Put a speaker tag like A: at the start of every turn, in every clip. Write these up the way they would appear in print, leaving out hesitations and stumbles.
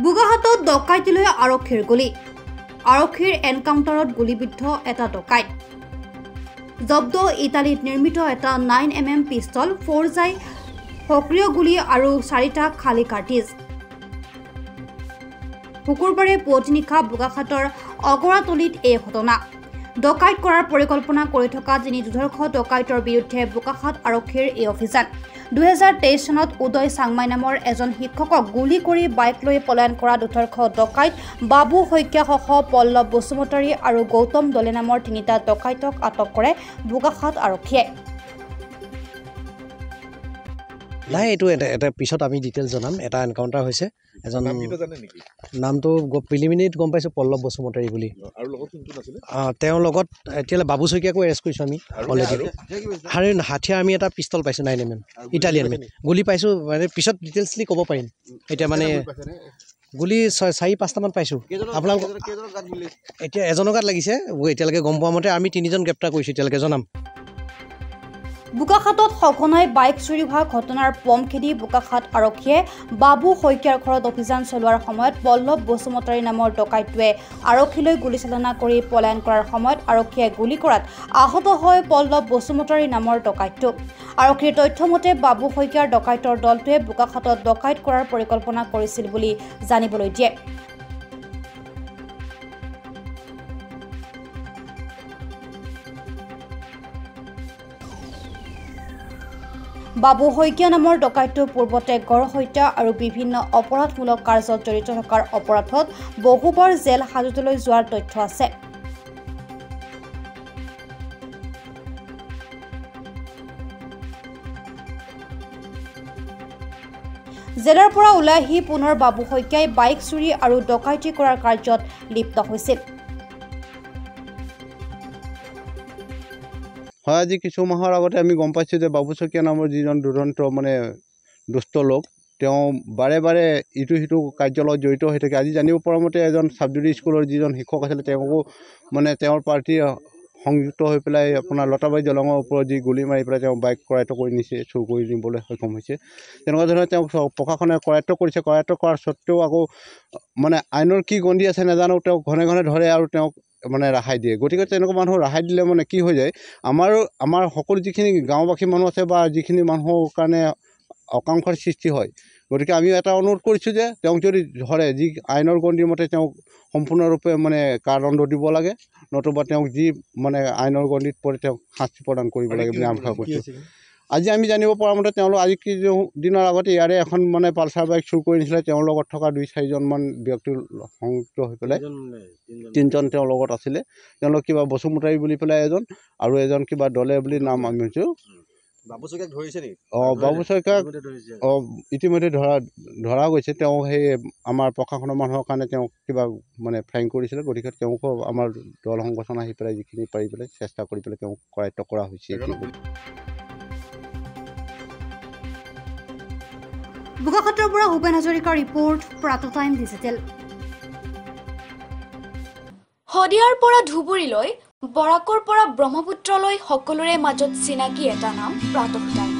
A: বুগাহাটত ডকাইতিলৈ আৰক্ষীৰ গুলী আৰক্ষীৰ এনকাউণ্টাৰত গুলীবিদ্ধ এটা ডকাইত জব্দ ইটালীত নিৰ্মিত এটা 9mm পিষ্টল 4 সক্ৰিয় গুলী আৰু 4টা খালী কাৰ্টিজ শুকুৰবাৰে পুৱতি নিশা বুগাহাটৰ অগৰাতলিত এই ঘটনা ডকাইত কৰাৰ পৰিকল্পনা কৰি থকা 3 দুৰ্ধৰ্ষ ডকাইতৰ বিৰুদ্ধে বুগাহাট আৰক্ষীৰ এই অভিযান 2023 চনত উদয় চাংমাই নামৰ এজন শিক্ষকক গুলী কৰি বাইক লৈ পলায়ন কৰা দুৰ্ধৰ্ষ ডকাইত বাবু শইকীয়াসহ পল্লৱ বসুমতাৰী আৰু গৌতম দলে নামৰ 3টা ডকাইতক আটক কৰে বুগাহাট আৰক্ষীয়ে
B: নাই এইটো এটা পিছত আমি ডিটেইলছ জনাম এটা এনকাউণ্টাৰ হৈছে এজন নামটো প্ৰিলিমিনেৰীত গম পাইছোঁ পল্লৱ বসুমতাৰী বুলি
C: আৰু লগত কোনটো আছিল
B: তেওঁৰ লগত এতিয়ালৈ বাবু শইকীয়াকো এৰেষ্ট কৰিছোঁ আমি অলৰেডি হাথিয়াৰ আমি এটা পিষ্টল পাইছোঁ 9mm ইটালিয়ান গুলী পাইছোঁ মানে পিছত ডিটেইলছলি ক'ব পাৰিম এতিয়া মানে গুলী 4-5টামান পাইছোঁ আপোনালোক এতিয়া এজনৰ গাত লাগিছে এতিয়ালৈকে গম পোৱা মতে আমি 3জন গ্ৰেপ্তাৰ কৰিছোঁ এতিয়ালৈকে জনাম
A: বুগাহাটত সঘনাই বাইক চুৰি হোৱা ঘটনাৰ পম খেদি বুগাহাট আৰক্ষীয়ে বাবু শইকীয়াৰ ঘৰত অভিযান চলোৱাৰ সময়ত পল্লৱ বসুমতাৰী নামৰ ডকাইটোৱে আৰক্ষীলৈ গুলীচালনা কৰি পলায়ন কৰাৰ সময়ত আৰক্ষীয়ে গুলী কৰাত আহত হয় পল্লৱ বসুমতাৰী নামৰ ডকাইটো আৰক্ষীৰ তথ্যমতে বাবু শইকীয়াৰ ডকাইতৰ দলটোৱে বুগাহাটত ডকাইত কৰাৰ পৰিকল্পনা কৰিছিল বুলি জানিবলৈ দিয়ে বাবু শইকীয়া নামৰ ডকাইটো পূৰ্বতে গড় হত্যা আৰু বিভিন্ন অপৰাধমূলক কাৰ্যত জড়িত থকাৰ অপৰাধত বহুবাৰ জেল হাজতলৈ যোৱাৰ তথ্য আছে জেলৰ পৰা ওলাই আহি পুনৰ বাবু শইকীয়াই বাইক চুৰি আৰু ডকাইতি কৰাৰ কাৰ্যত লিপ্ত হৈছিল
C: হয় আজি কিছু মাহৰ আগতে আমি গম পাইছোঁ যে বাবু শইকীয়া নামৰ যিজন দুৰন্ত মানে দুষ্ট লোক তেওঁ বাৰে বাৰে ইটো সিটো কাৰ্যৰ লগত জড়িত হৈ থাকে আজি জানিব পৰা মতে এজন ছাবজুৰি স্কুলৰ যিজন শিক্ষক আছিলে তেওঁকো মানে তেওঁৰ পাৰ্টি সংযুক্ত হৈ পেলাই আপোনাৰ লতাবাৰী দলঙৰ ওপৰত যি গুলী মাৰি পেলাই তেওঁ বাইক কৰায়ত্ব কৰি নিছে চুৰ কৰি নিবলৈ সক্ষম হৈছে তেনেকুৱা ধৰণে তেওঁক প্ৰশাসনে কৰায়ত্ব কৰিছে কৰায়ত্ব কৰাৰ স্বত্তেও আকৌ মানে আইনৰ কি গণ্ডি আছে নাজানো তেওঁক ঘনে ঘনে ধৰে আৰু তেওঁক মানে ৰেহাই দিয়ে গতিকে তেনেকুৱা মানুহ ৰেহাই দিলে মানে কি হৈ যায় আমাৰ সকলো যিখিনি গাঁওবাসী মানুহ আছে বা যিখিনি মানুহৰ কাৰণে আকাংক্ষাৰ সৃষ্টি হয় গতিকে আমি এটা অনুৰোধ কৰিছোঁ যে তেওঁক যদি ধৰে যি আইনৰ গণ্ডিৰ মতে তেওঁক সম্পূৰ্ণৰূপে মানে কাৰাদণ্ড দিব লাগে নতুবা তেওঁক যি মানে আইনৰ গণ্ডিত পৰে তেওঁক শাস্তি প্ৰদান কৰিব লাগে বুলি আশা কৰিছোঁ আজি আমি জানিব পৰা মতে তেওঁলোক আজি দিনৰ আগতে ইয়াৰে এখন মানে পালচাৰ বাইক চুৰ কৰি নিছিলে তেওঁৰ লগত থকা 2-4জনমান ব্যক্তি সংযুক্ত হৈ পেলাই 3জন তেওঁৰ লগত আছিলে তেওঁলোক কিবা বসুমতাৰী বুলি পেলাই এজন আৰু এজন কিবা দলে বুলি নাম আমি শুনিছোঁ
B: বাবু শইকীয়াক ধৰিছে নেকি
C: বাবু শইকীয়াক ইতিমধ্যে ধৰা গৈছে তেওঁ সেই আমাৰ প্ৰশাসনৰ মানুহৰ কাৰণে তেওঁ কিবা মানে ফ্লাইং কৰিছিলে গতিকে তেওঁকো আমাৰ দল সংগঠন আহি পেলাই যিখিনি পাৰি পেলাই চেষ্টা কৰি পেলাই তেওঁক কৰায়ত্ব কৰা হৈছে
A: বুগাহাটৰ পৰা ভূপেন হাজৰিকাৰ ৰিপৰ্ট প্ৰাতঃ টাইম ডিজিটেল
D: শদিয়াৰ পৰা ধুবুৰীলৈ বৰাকৰ পৰা ব্ৰহ্মপুত্ৰলৈ সকলোৰে মাজত চিনাকি এটা নাম প্ৰাতঃ টাইম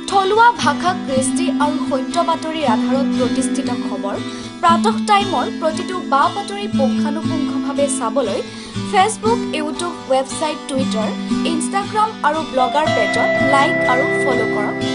D: থলুৱা ভাষা কৃষ্টি আৰু সত্য বাতৰিৰ আধাৰত প্ৰতিষ্ঠিত খবৰ প্ৰাতঃ টাইমৰ প্ৰতিটো বা বাতৰি পুংখানুপুংখভাৱে চাবলৈ Facebook YouTube website Twitter Instagram আৰু ব্লগাৰ পেজত লাইক আৰু ফ'ল' কৰক